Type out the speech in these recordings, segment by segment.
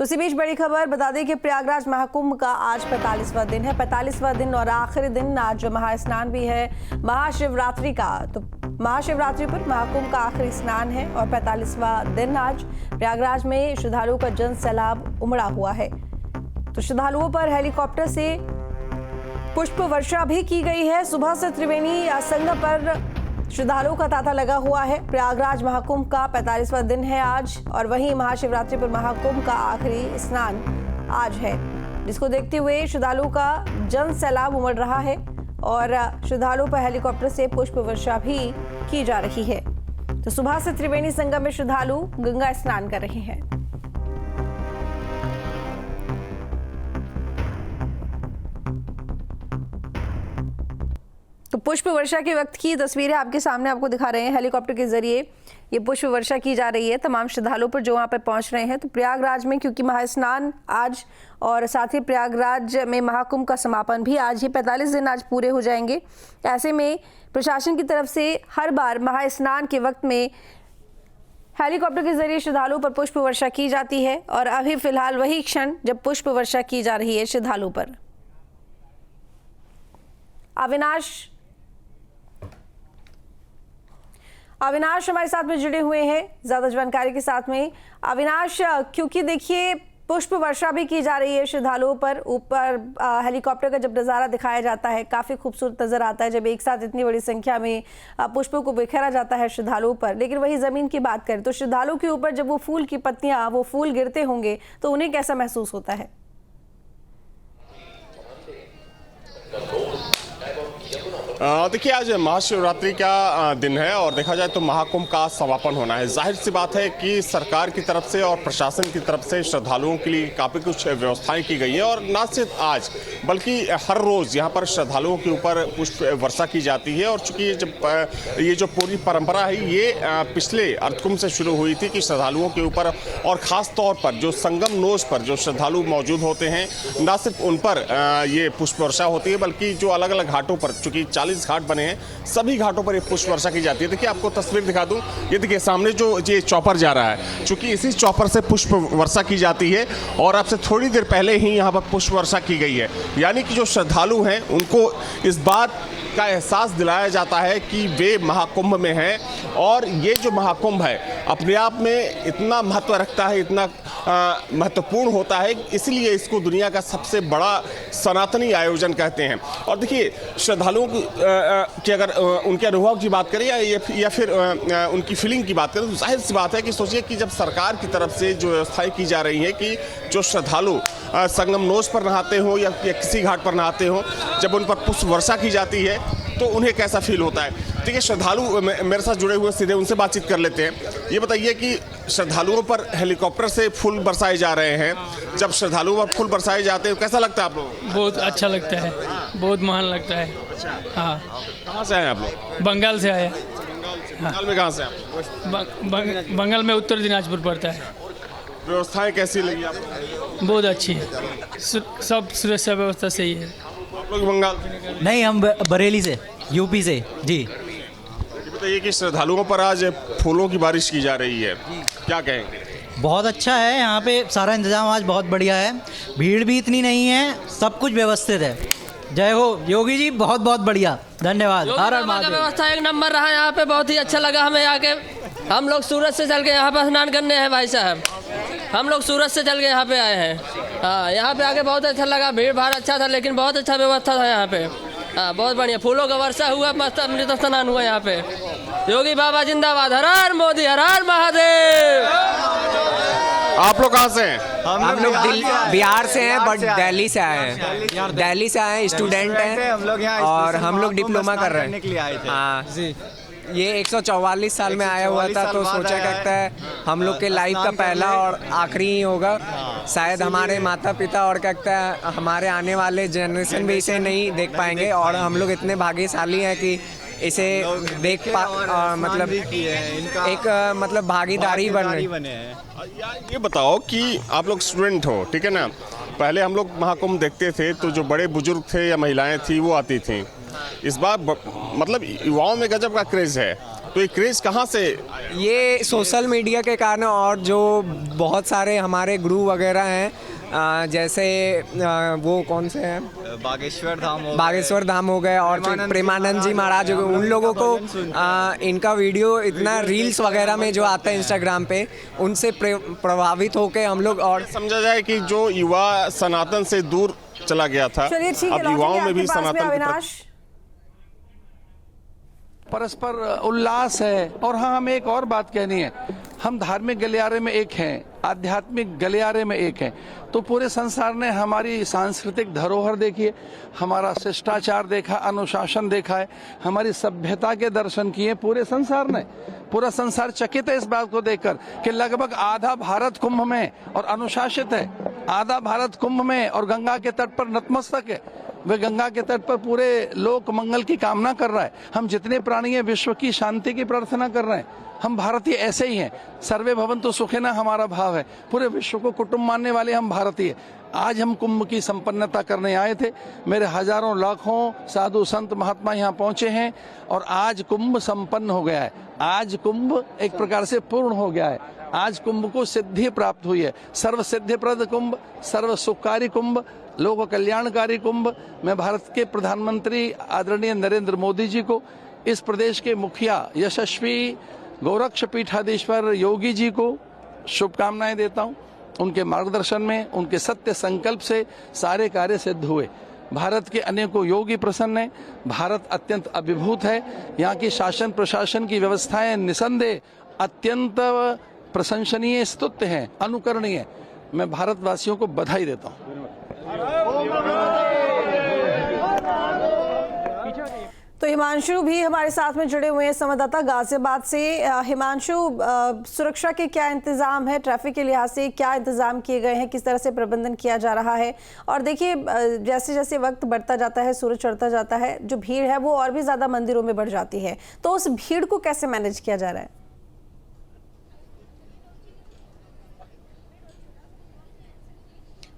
तो इसी बीच बड़ी खबर बता दें कि प्रयागराज महाकुंभ का आज 45वां दिन है। 45वां दिन और आखिरी दिन आज महास्नान भी है महाशिवरात्रि का। तो महाशिवरात्रि पर महाकुंभ का आखिरी स्नान है और 45वां दिन आज प्रयागराज में श्रद्धालुओं का जन सैलाब उमड़ा हुआ है। तो श्रद्धालुओं पर हेलीकॉप्टर से पुष्प वर्षा भी की गई है। सुबह से त्रिवेणी संगम पर श्रद्धालुओं का तांता लगा हुआ है। प्रयागराज महाकुंभ का 45वां दिन है आज और वहीं महाशिवरात्रि पर महाकुंभ का आखिरी स्नान आज है, जिसको देखते हुए श्रद्धालुओं का जन सैलाब उमड़ रहा है और श्रद्धालुओं पर हेलीकॉप्टर से पुष्प वर्षा भी की जा रही है। तो सुबह से त्रिवेणी संगम में श्रद्धालु गंगा स्नान कर रहे हैं। तो पुष्प वर्षा के वक्त की तस्वीरें आपके सामने आपको दिखा रहे हैं। हेलीकॉप्टर के जरिए ये पुष्प वर्षा की जा रही है तमाम श्रद्धालुओं पर जो वहां पर पहुंच रहे हैं। तो प्रयागराज में क्योंकि महास्नान आज और साथ ही प्रयागराज में महाकुंभ का समापन भी आज ही 45 दिन आज पूरे हो जाएंगे। ऐसे में प्रशासन की तरफ से हर बार महास्नान के वक्त में हेलीकॉप्टर के जरिए श्रद्धालुओं पर पुष्प वर्षा की जाती है और अभी फिलहाल वही क्षण जब पुष्प वर्षा की जा रही है श्रद्धालुओं पर। अविनाश हमारे साथ में जुड़े हुए हैं ज्यादा जानकारी के साथ में। अविनाश, क्योंकि देखिए पुष्प वर्षा भी की जा रही है श्रद्धालुओं पर, ऊपर हेलीकॉप्टर का जब नज़ारा दिखाया जाता है काफ़ी खूबसूरत नज़र आता है जब एक साथ इतनी बड़ी संख्या में पुष्पों को बिखेरा जाता है श्रद्धालुओं पर। लेकिन वही ज़मीन की बात करें तो श्रद्धालुओं के ऊपर जब वो फूल की पत्तियाँ वो फूल गिरते होंगे तो उन्हें कैसा महसूस होता है? देखिए आज महाशिवरात्रि का दिन है और देखा जाए तो महाकुंभ का समापन होना है। जाहिर सी बात है कि सरकार की तरफ से और प्रशासन की तरफ से श्रद्धालुओं के लिए काफ़ी कुछ व्यवस्थाएं की गई हैं और न सिर्फ आज बल्कि हर रोज़ यहाँ पर श्रद्धालुओं के ऊपर पुष्प वर्षा की जाती है। और चूंकि ये जो पूरी परंपरा है ये पिछले अर्धकुंभ से शुरू हुई थी कि श्रद्धालुओं के ऊपर और ख़ास तौर पर जो संगम नोज पर जो श्रद्धालु मौजूद होते हैं न सिर्फ उन पर ये पुष्प वर्षा होती है बल्कि जो अलग अलग घाटों पर चूँकि 40 घाट बने हैं सभी घाटों पर ये पुष्प वर्षा की जाती है। देखिए आपको तस्वीर दिखा दूं, ये देखिए सामने जो ये चॉपर जा रहा है, चूंकि इसी चॉपर से पुष्प वर्षा की जाती है और आपसे थोड़ी देर पहले ही यहाँ पर पुष्प वर्षा की गई है। यानी कि जो श्रद्धालु हैं उनको इस बात का एहसास दिलाया जाता है कि वे महाकुंभ में हैं और ये जो महाकुंभ है अपने आप में इतना महत्व रखता है, इतना महत्वपूर्ण होता है, इसलिए इसको दुनिया का सबसे बड़ा सनातनी आयोजन कहते हैं। और देखिए श्रद्धालुओं की अगर उनके अनुभव की बात करें या फिर उनकी फीलिंग की बात करें तो जाहिर सी बात है कि सोचिए कि जब सरकार की तरफ से जो व्यवस्थाएं की जा रही हैं कि जो श्रद्धालु संगम नोज पर नहाते हो या किसी घाट पर नहाते हो, जब उन पर पुष्प वर्षा की जाती है तो उन्हें कैसा फील होता है। ठीक है, श्रद्धालु मेरे साथ जुड़े हुए सीधे उनसे बातचीत कर लेते हैं। ये बताइए कि श्रद्धालुओं पर हेलीकॉप्टर से फूल बरसाए जा रहे हैं, जब श्रद्धालुओं पर फूल बरसाए जाते हैं कैसा लगता है आप लोगों को? बहुत अच्छा लगता है, बहुत महान लगता है। हाँ। कहाँ से आए आप लोग? बंगाल से आए। बंगाल में कहाँ से आप? बंगाल में उत्तर दिनाजपुर पड़ता है। व्यवस्थाएं कैसी लगी आपको? बहुत अच्छी है, सब सुरक्षा व्यवस्था सही है। आप लोग बंगाल? नहीं, हम बरेली से, यूपी से जी। ये बताइए कि श्रद्धालुओं पर आज फूलों की बारिश की जा रही है, क्या कहेंगे? बहुत अच्छा है, यहाँ पे सारा इंतजाम आज बहुत बढ़िया है, भीड़ भी इतनी नहीं है, सब कुछ व्यवस्थित है। जय हो योगी जी, बहुत बहुत बढ़िया, धन्यवाद। हर हर महादेव। व्यवस्था एक नंबर रहा यहाँ पे, बहुत ही अच्छा लगा हमें आके। हम लोग सूरत से चल के यहाँ पर स्नान करने हैं भाई साहब, हम लोग सूरत से चल के यहाँ पे आए हैं। हाँ, यहाँ पे आके बहुत अच्छा लगा, भीड़ भाड़ अच्छा था लेकिन बहुत अच्छा व्यवस्था था यहाँ पे। हाँ, बहुत बढ़िया, फूलों का वर्षा हुआ, मस्त अमृत स्नान हुआ यहाँ पे। योगी बाबा जिंदाबाद, हर हर मोदी, हर हर महादेव। आप लोग कहाँ से हैं? हम लोग बिहार से हैं बट दिल्ली से आए हैं। दिल्ली से आए हैं, स्टूडेंट हैं और हम लोग डिप्लोमा कर रहे हैं। हाँ जी, ये 144 साल में आया हुआ था तो सोचा करता है हम लोग के लाइफ का पहला और आखिरी ही होगा। शायद हमारे माता पिता और कहता है हमारे आने वाले जनरेशन भी इसे नहीं देख पाएंगे और हम लोग इतने भाग्यशाली हैं कि इसे देख मतलब एक मतलब भागीदारी बने हैं। ये बताओ कि आप लोग स्टूडेंट हो, ठीक है ना, पहले हम लोग महाकुंभ देखते थे तो जो बड़े बुजुर्ग थे या महिलाएं थी वो आती थी। इस बार मतलब युवाओं में गजब का क्रेज है तो ये क्रेज कहाँ से? ये सोशल मीडिया के कारण, और जो बहुत सारे हमारे गुरु वगैरह हैं, जैसे वो कौन से हैं, बागेश्वर धाम हो गए, और फिर प्रेमानंद जी महाराज हो गए, उन लोगों को इनका वीडियो इतना रील्स वगैरह में जो आता है इंस्टाग्राम पे, उनसे प्रभावित होकर हम लोग, और समझा जाए कि जो युवा सनातन से दूर चला गया था, चलिए ठीक है, अब युवाओं में भी सनातन की अविनाश। परस्पर उल्लास है। और हाँ, हमें एक और बात कहनी है, हम धार्मिक गलियारे में एक हैं, आध्यात्मिक गलियारे में एक हैं। तो पूरे संसार ने हमारी सांस्कृतिक धरोहर देखी है, हमारा शिष्टाचार देखा, अनुशासन देखा है, हमारी सभ्यता के दर्शन किए पूरे संसार ने। पूरा संसार चकित है इस बात को देखकर कि लगभग आधा भारत कुंभ में और अनुशासित है, आधा भारत कुंभ में और गंगा के तट पर नतमस्तक है। वे गंगा के तट पर पूरे लोक मंगल की कामना कर रहा है। हम जितने प्राणी हैं विश्व की शांति की प्रार्थना कर रहे हैं। हम भारतीय ऐसे ही हैं, सर्वे भवन्तु सुखिनः हमारा भाव है। पूरे विश्व को कुटुंब मानने वाले हम भारतीय। आज हम कुंभ की संपन्नता करने आए थे। मेरे हजारों लाखों साधु संत महात्मा यहाँ पहुंचे हैं और आज कुंभ संपन्न हो गया है। आज कुंभ एक प्रकार से पूर्ण हो गया है। आज कुंभ को सिद्धि प्राप्त हुई है। सर्व सिद्धिप्रद कुंभ, सर्व सुखकारी कुंभ, लोक कल्याणकारी कुंभ। मैं भारत के प्रधानमंत्री आदरणीय नरेंद्र मोदी जी को, इस प्रदेश के मुखिया यशस्वी गोरक्ष पीठाधीश्वर योगी जी को शुभकामनाएं देता हूं। उनके मार्गदर्शन में, उनके सत्य संकल्प से सारे कार्य सिद्ध हुए। भारत के अनेकों योगी प्रसन्न हैं। भारत अत्यंत अभिभूत है। यहाँ की शासन प्रशासन की व्यवस्थाएं निसंदेह अत्यंत प्रशंसनीय, स्तुत्य हैं, अनुकरणीय। मैं भारतवासियों को बधाई देता हूँ। तो हिमांशु भी हमारे साथ में जुड़े हुए हैं, संवाददाता गाजियाबाद से। हिमांशु, सुरक्षा के क्या इंतजाम है, ट्रैफिक के लिहाज से क्या इंतजाम किए गए हैं, किस तरह से प्रबंधन किया जा रहा है? और देखिए, जैसे जैसे वक्त बढ़ता जाता है, सूरज चढ़ता जाता है, जो भीड़ है वो और भी ज़्यादा मंदिरों में बढ़ जाती है, तो उस भीड़ को कैसे मैनेज किया जा रहा है?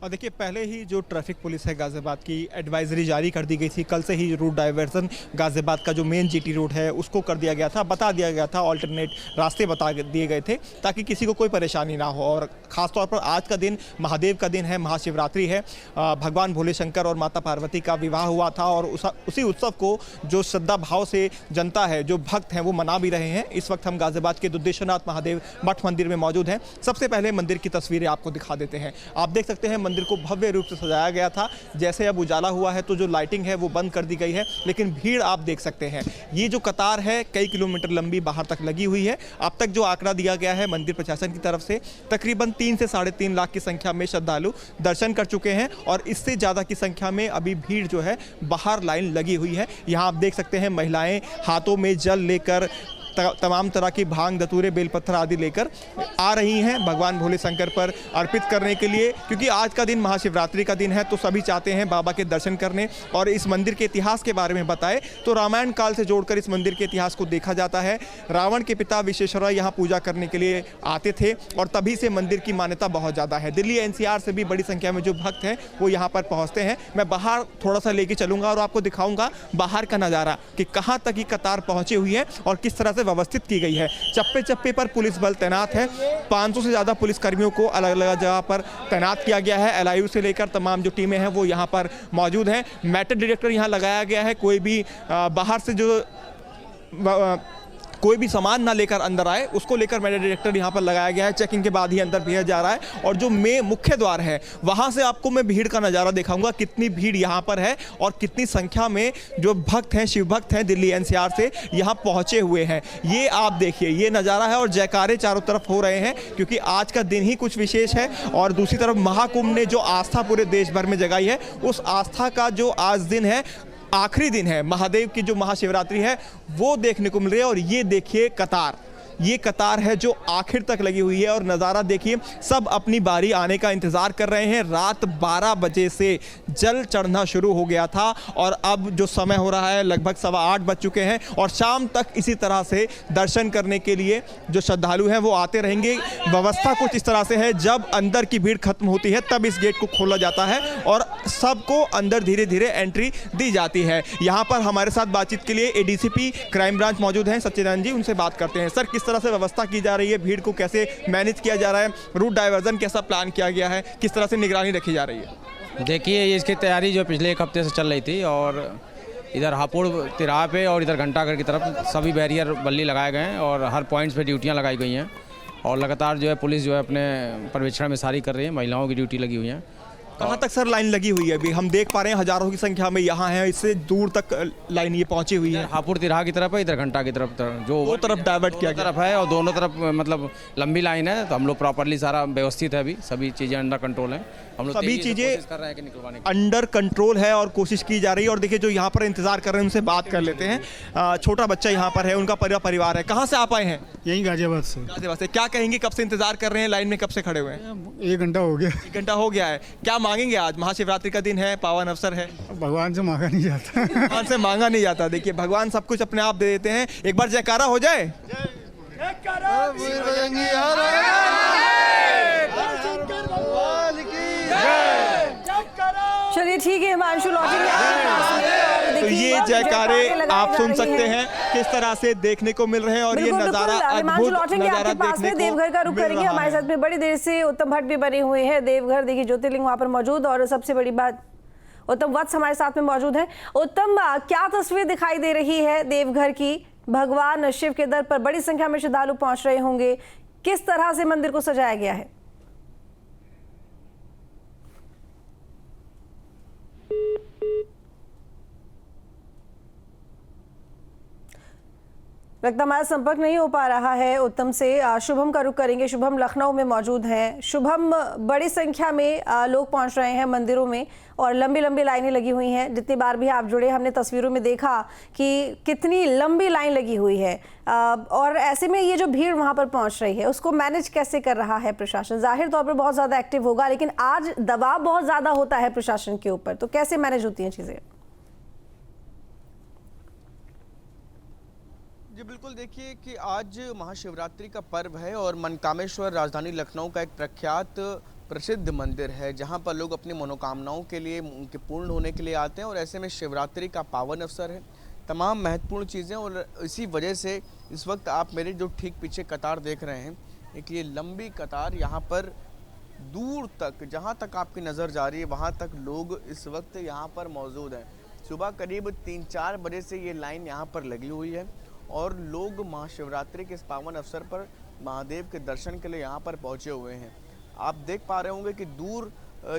और देखिए, पहले ही जो ट्रैफिक पुलिस है गाज़ियाबाद की एडवाइजरी जारी कर दी गई थी। कल से ही रूट डाइवर्सन गाज़ियाबाद का जो मेन जीटी रोड है उसको कर दिया गया था, बता दिया गया था, ऑल्टरनेट रास्ते बता दिए गए थे ताकि किसी को कोई परेशानी ना हो। और ख़ासतौर पर आज का दिन महादेव का दिन है, महाशिवरात्रि है। भगवान भोले शंकर और माता पार्वती का विवाह हुआ था और उसी उत्सव को जो श्रद्धा भाव से जनता है, जो भक्त हैं, वो मना भी रहे हैं। इस वक्त हम गाज़ियाबाद के दुद्धेश्वरनाथ महादेव मठ मंदिर में मौजूद हैं। सबसे पहले मंदिर की तस्वीरें आपको दिखा देते हैं। आप देख सकते हैं मंदिर को भव्य रूप से सजाया गया था। जैसे अब उजाला हुआ है तो जो लाइटिंग है वो बंद कर दी गई है, लेकिन भीड़ आप देख सकते हैं। ये जो कतार है कई किलोमीटर लंबी बाहर तक लगी हुई है। अब तक जो आंकड़ा दिया गया है मंदिर प्रशासन की तरफ से, तकरीबन 3 से 3.5 लाख की संख्या में श्रद्धालु दर्शन कर चुके हैं और इससे ज़्यादा की संख्या में अभी भीड़ जो है बाहर लाइन लगी हुई है। यहाँ आप देख सकते हैं महिलाएं हाथों में जल लेकर, तमाम तरह की भांग, धतूरे, बेलपत्थर आदि लेकर आ रही हैं भगवान भोले शंकर पर अर्पित करने के लिए, क्योंकि आज का दिन महाशिवरात्रि का दिन है। तो सभी चाहते हैं बाबा के दर्शन करने। और इस मंदिर के इतिहास के बारे में बताएं तो रामायण काल से जोड़कर इस मंदिर के इतिहास को देखा जाता है। रावण के पिता विश्वेश्वरय्या यहाँ पूजा करने के लिए आते थे और तभी से मंदिर की मान्यता बहुत ज़्यादा है। दिल्ली NCR से भी बड़ी संख्या में जो भक्त हैं वो यहाँ पर पहुँचते हैं। मैं बाहर थोड़ा सा लेके चलूँगा और आपको दिखाऊँगा बाहर का नज़ारा कि कहाँ तक ये कतार पहुँची हुई है और किस तरह व्यवस्थित की गई है। चप्पे चप्पे पर पुलिस बल तैनात है। 500 से ज्यादा पुलिस कर्मियों को अलग अलग जगह पर तैनात किया गया है। LIU से लेकर तमाम जो टीमें हैं वो यहाँ पर मौजूद हैं। मेटल डिटेक्टर यहाँ लगाया गया है। कोई भी बाहर से जो कोई भी सामान ना लेकर अंदर आए, उसको लेकर मेटल डिटेक्टर यहाँ पर लगाया गया है। चेकिंग के बाद ही अंदर भेजा जा रहा है। और जो मुख्य द्वार है वहाँ से आपको मैं भीड़ का नज़ारा दिखाऊंगा, कितनी भीड़ यहाँ पर है और कितनी संख्या में जो भक्त हैं, शिव भक्त हैं, दिल्ली NCR से यहाँ पहुँचे हुए हैं। ये आप देखिए, ये नज़ारा है और जयकारे चारों तरफ हो रहे हैं क्योंकि आज का दिन ही कुछ विशेष है। और दूसरी तरफ महाकुंभ ने जो आस्था पूरे देश भर में जगाई है, उस आस्था का जो आज दिन है, आखिरी दिन है, महादेव की जो महाशिवरात्रि है, वो देखने को मिल रही है। और ये देखिए कतार, ये कतार है जो आखिर तक लगी हुई है और नज़ारा देखिए, सब अपनी बारी आने का इंतज़ार कर रहे हैं। रात 12 बजे से जल चढ़ना शुरू हो गया था और अब जो समय हो रहा है लगभग 8:15 बज चुके हैं और शाम तक इसी तरह से दर्शन करने के लिए जो श्रद्धालु हैं वो आते रहेंगे। व्यवस्था कुछ इस तरह से है, जब अंदर की भीड़ खत्म होती है तब इस गेट को खोला जाता है और सबको अंदर धीरे धीरे एंट्री दी जाती है। यहाँ पर हमारे साथ बातचीत के लिए एडीसीपी क्राइम ब्रांच मौजूद हैं सच्चिदानंद जी, उनसे बात करते हैं। सर, किस तरह से व्यवस्था की जा रही है, भीड़ को कैसे मैनेज किया जा रहा है, रूट डाइवर्जन कैसा प्लान किया गया है, किस तरह से निगरानी रखी जा रही है? देखिए, इसकी तैयारी जो पिछले एक हफ्ते से चल रही थी और इधर हापुड़ तिराहा पे और इधर घंटाघर की तरफ सभी बैरियर बल्ली लगाए गए हैं और हर पॉइंट्स पे ड्यूटियां लगाई गई हैं और लगातार जो है पुलिस जो है अपने पर्यवेक्षण में सारी कर रही है, महिलाओं की ड्यूटी लगी हुई है। कहाँ तक सर लाइन लगी हुई है? अभी हम देख पा रहे हैं हजारों की संख्या में यहाँ है, इससे दूर तक लाइन ये पहुंची हुई है। हापुड़ तिराहा की तरफ है, इधर घंटा की तरफ जो दो तरफ डाइवर्ट किया तरफ है और दोनों तरफ मतलब लंबी लाइन है, तो हम लोग प्रॉपरली सारा व्यवस्थित है, अभी सभी चीज़ें अंडर कंट्रोल हैं। हम लोग सभी चीज़ें कर रहे हैं कि निकलवाने अंडर कंट्रोल है और कोशिश की जा रही है। और देखिए, जो यहाँ पर इंतजार कर रहे हैं उनसे बात कर लेते हैं। छोटा बच्चा यहाँ पर है, उनका परिवार है। कहाँ से आप आए हैं? यहीं गाजियाबाद से। गाजियाबाद से। क्या कहेंगे, कब से इंतजार कर रहे हैं, लाइन में कब से खड़े हुए हैं? 1 घंटा हो गया। 1 घंटा हो गया है। क्या मांगेंगे आज? महाशिवरात्रि का दिन है, पावन अवसर है। भगवान से मांगा नहीं जाता। भगवान से मांगा नहीं जाता। देखिए, भगवान सब कुछ अपने आप दे देते हैं। एक बार जयकारा हो जाए। चलिए ठीक है, हिमांशु लौटेंगे। तो ये जयकारे आप सुन सकते हैं किस तरह से देखने को मिल रहे हैं और ये नजारा अद्भुत नजारा देखने को देवघर का रुख करेंगे। हमारे साथ में बड़ी देर से उत्तम भट्ट भी बने हुए हैं। देवघर देखिए, ज्योतिर्लिंग वहां पर मौजूद और सबसे बड़ी बात उत्तम वत्स हमारे साथ में मौजूद है। उत्तम, क्या तस्वीर दिखाई दे रही है देवघर की? भगवान शिव के दर पर बड़ी संख्या में श्रद्धालु पहुंच रहे होंगे, किस तरह से मंदिर को सजाया गया है? लगता हमारा संपर्क नहीं हो पा रहा है उत्तम से। शुभम का रुख करेंगे। शुभम लखनऊ में मौजूद हैं। शुभम, बड़ी संख्या में लोग पहुंच रहे हैं मंदिरों में और लंबी लंबी लाइनें लगी हुई हैं। जितनी बार भी आप जुड़े, हमने तस्वीरों में देखा कि कितनी लंबी लाइन लगी हुई है और ऐसे में ये जो भीड़ वहां पर पहुंच रही है उसको मैनेज कैसे कर रहा है प्रशासन? जाहिर तौर पर बहुत ज़्यादा एक्टिव होगा, लेकिन आज दबाव बहुत ज़्यादा होता है प्रशासन के ऊपर, तो कैसे मैनेज होती हैं चीज़ें? जी बिल्कुल, देखिए कि आज महाशिवरात्रि का पर्व है और मनकामेश्वर राजधानी लखनऊ का एक प्रख्यात प्रसिद्ध मंदिर है जहां पर लोग अपनी मनोकामनाओं के लिए, उनके पूर्ण होने के लिए आते हैं और ऐसे में शिवरात्रि का पावन अवसर है। तमाम महत्वपूर्ण चीज़ें और इसी वजह से इस वक्त आप मेरे जो ठीक पीछे कतार देख रहे हैं, एक ये लंबी कतार, यहाँ पर दूर तक जहाँ तक आपकी नज़र जा रही है वहाँ तक लोग इस वक्त यहाँ पर मौजूद हैं। सुबह करीब 3-4 बजे से ये लाइन यहाँ पर लगी हुई है और लोग महाशिवरात्रि के इस पावन अवसर पर महादेव के दर्शन के लिए यहाँ पर पहुँचे हुए हैं। आप देख पा रहे होंगे कि दूर,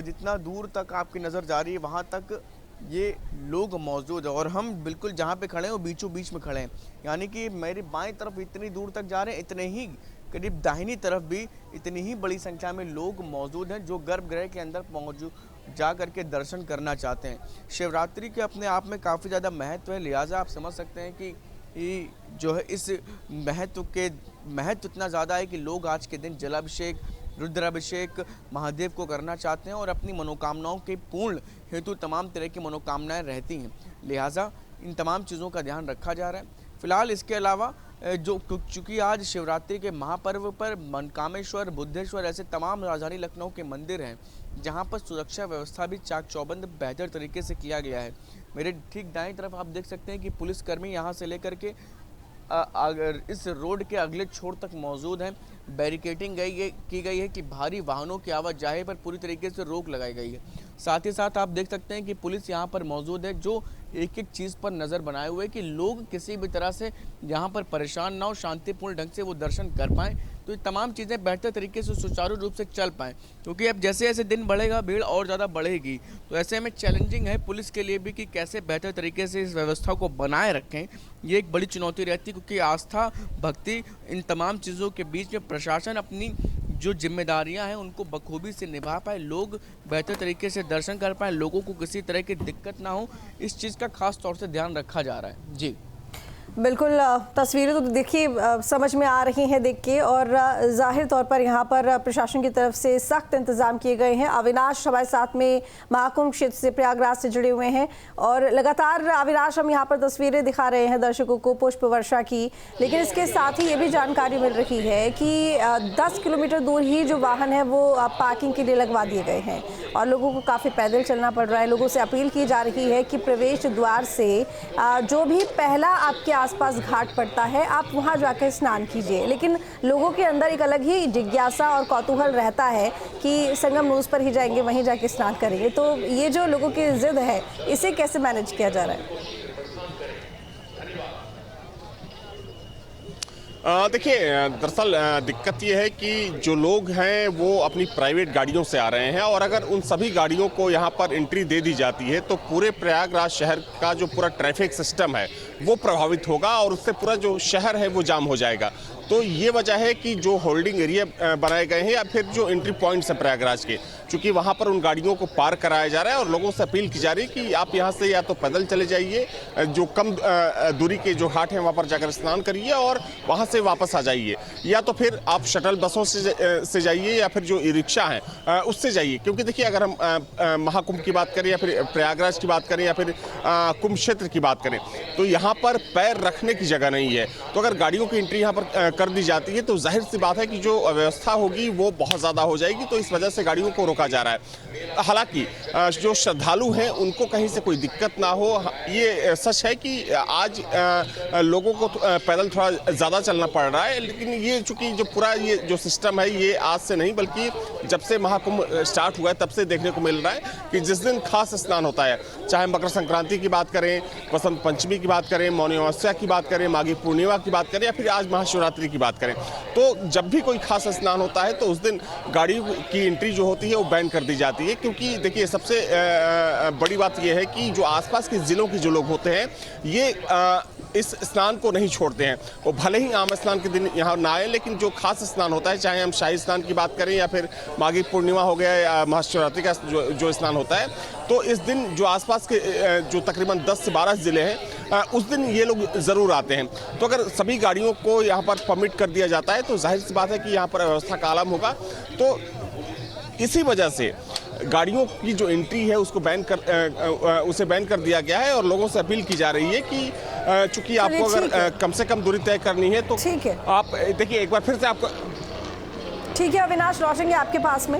जितना दूर तक आपकी नज़र जा रही है वहाँ तक ये लोग मौजूद है और हम बिल्कुल जहाँ पे खड़े हैं वो बीचों बीच में खड़े हैं, यानी कि मेरी बाएं तरफ इतनी दूर तक जा रहे हैं, इतने ही करीब दाहिनी तरफ भी इतनी ही बड़ी संख्या में लोग मौजूद हैं जो गर्भगृह के अंदर मौजूद जा करके दर्शन करना चाहते हैं। शिवरात्रि के अपने आप में काफ़ी ज़्यादा महत्व है, लिहाजा आप समझ सकते हैं कि जो है इस महत्व इतना ज़्यादा है कि लोग आज के दिन जलाभिषेक, रुद्राभिषेक महादेव को करना चाहते हैं और अपनी मनोकामनाओं के पूर्ण हेतु तमाम तरह की मनोकामनाएं रहती हैं, लिहाजा इन तमाम चीज़ों का ध्यान रखा जा रहा है। फिलहाल इसके अलावा जो चूँकि आज शिवरात्रि के महापर्व पर मनकामेश्वर, बुद्धेश्वर ऐसे तमाम राजधानी लखनऊ के मंदिर हैं जहां पर सुरक्षा व्यवस्था भी चाक चौबंद बेहतर तरीके से किया गया है। मेरे ठीक दाएं तरफ आप देख सकते हैं कि पुलिसकर्मी यहां से लेकर के अगर इस रोड के अगले छोर तक मौजूद हैं। बैरिकेडिंग की गई है कि भारी वाहनों की आवाजाही पर पूरी तरीके से रोक लगाई गई है। साथ ही साथ आप देख सकते हैं कि पुलिस यहाँ पर मौजूद है जो एक एक चीज़ पर नज़र बनाए हुए कि लोग किसी भी तरह से यहाँ पर परेशान ना हो, शांतिपूर्ण ढंग से वो दर्शन कर पाएँ, तो ये तमाम चीज़ें बेहतर तरीके से सुचारू रूप से चल पाएँ, क्योंकि अब जैसे जैसे दिन बढ़ेगा भीड़ और ज़्यादा बढ़ेगी। तो ऐसे में चैलेंजिंग है पुलिस के लिए भी कि कैसे बेहतर तरीके से इस व्यवस्था को बनाए रखें। ये एक बड़ी चुनौती रहती है क्योंकि आस्था, भक्ति, इन तमाम चीज़ों के बीच में प्रशासन अपनी जो जिम्मेदारियां हैं उनको बखूबी से निभा पाए, लोग बेहतर तरीके से दर्शन कर पाए, लोगों को किसी तरह की दिक्कत ना हो, इस चीज़ का खास तौर से ध्यान रखा जा रहा है। जी बिल्कुल, तस्वीरें तो देखिए समझ में आ रही हैं देख के, और जाहिर तौर पर यहाँ पर प्रशासन की तरफ से सख्त इंतजाम किए गए हैं। अविनाश हमारे साथ में महाकुंभ क्षेत्र से, प्रयागराज से जुड़े हुए हैं, और लगातार अविनाश हम यहाँ पर तस्वीरें दिखा रहे हैं दर्शकों को पुष्प वर्षा की। लेकिन इसके साथ ही ये भी जानकारी मिल रही है कि 10 किलोमीटर दूर ही जो वाहन है वो पार्किंग के लिए लगवा दिए गए हैं, और लोगों को काफ़ी पैदल चलना पड़ रहा है। लोगों से अपील की जा रही है कि प्रवेश द्वार से जो भी पहला आपके आसपास घाट पड़ता है आप वहां जाकर स्नान कीजिए। लेकिन लोगों के अंदर एक अलग ही जिज्ञासा और कौतूहल रहता है कि संगम नूज पर ही जाएंगे, वहीं जाके स्नान करेंगे। तो ये जो लोगों की जिद है, इसे कैसे मैनेज किया जा रहा है? देखिए, दरअसल दिक्कत ये है कि जो लोग हैं वो अपनी प्राइवेट गाड़ियों से आ रहे हैं, और अगर उन सभी गाड़ियों को यहाँ पर एंट्री दे दी जाती है तो पूरे प्रयागराज शहर का जो पूरा ट्रैफिक सिस्टम है वो प्रभावित होगा, और उससे पूरा जो शहर है वो जाम हो जाएगा। तो ये वजह है कि जो होल्डिंग एरिया बनाए गए हैं या फिर जो एंट्री पॉइंट्स हैं प्रयागराज के, चूँकि वहाँ पर उन गाड़ियों को पार्क कराया जा रहा है, और लोगों से अपील की जा रही है कि आप यहाँ से या तो पैदल चले जाइए, जो कम दूरी के जो घाट हैं वहाँ पर जाकर स्नान करिए और वहाँ से वापस आ जाइए, या तो फिर आप शटल बसों से जाइए या फिर जो ई रिक्शा हैं उससे जाइए। क्योंकि देखिए, अगर हम महाकुंभ की बात करें या फिर प्रयागराज की बात करें या फिर कुंभ क्षेत्र की बात करें, तो यहाँ पर पैर रखने की जगह नहीं है। तो अगर गाड़ियों की एंट्री यहाँ पर कर दी जाती है तो जाहिर सी बात है कि जो व्यवस्था होगी वो बहुत ज़्यादा हो जाएगी। तो इस वजह से गाड़ियों को रोका जा रहा है। हालांकि जो श्रद्धालु हैं उनको कहीं से कोई दिक्कत ना हो। ये सच है कि आज लोगों को पैदल थोड़ा ज़्यादा चलना पड़ रहा है, लेकिन ये चूँकि जो पूरा ये जो सिस्टम है ये आज से नहीं बल्कि जब से महाकुंभ स्टार्ट हुआ है तब से देखने को मिल रहा है कि जिस दिन खास स्नान होता है, चाहे मकर संक्रांति की बात करें, वसंत पंचमी की बात करें, मौनी अमावस्या की बात करें, माघी पूर्णिमा की बात करें या फिर आज महाशिवरात्रि की बात करें, तो जब भी कोई खास स्नान होता है तो उस दिन गाड़ी की एंट्री जो होती है वो बैन कर दी जाती है। क्योंकि देखिए, सबसे बड़ी बात यह है कि जो आसपास के ज़िलों के जो लोग होते हैं ये इस स्नान को नहीं छोड़ते हैं। वो भले ही आम स्नान के दिन यहाँ ना आए, लेकिन जो खास स्नान होता है, चाहे हम शाही स्नान की बात करें या फिर माघी पूर्णिमा हो गया या महाशिवरात्रि का जो स्नान होता है, तो इस दिन जो आसपास के जो तकरीबन 10 से 12 ज़िले हैं उस दिन ये लोग ज़रूर आते हैं। तो अगर सभी गाड़ियों को यहाँ पर परमिट कर दिया जाता है तो जाहिर सी बात है कि यहाँ पर व्यवस्था का आलम होगा। तो इसी वजह से गाड़ियों की जो एंट्री है उसको उसे बैन कर दिया गया है, और लोगों से अपील की जा रही है कि चूंकि आपको अगर कम से कम दूरी तय करनी है तो ठीक है, आप देखिए एक बार फिर से आपको। ठीक है अविनाश, लौटेंगे आपके पास में।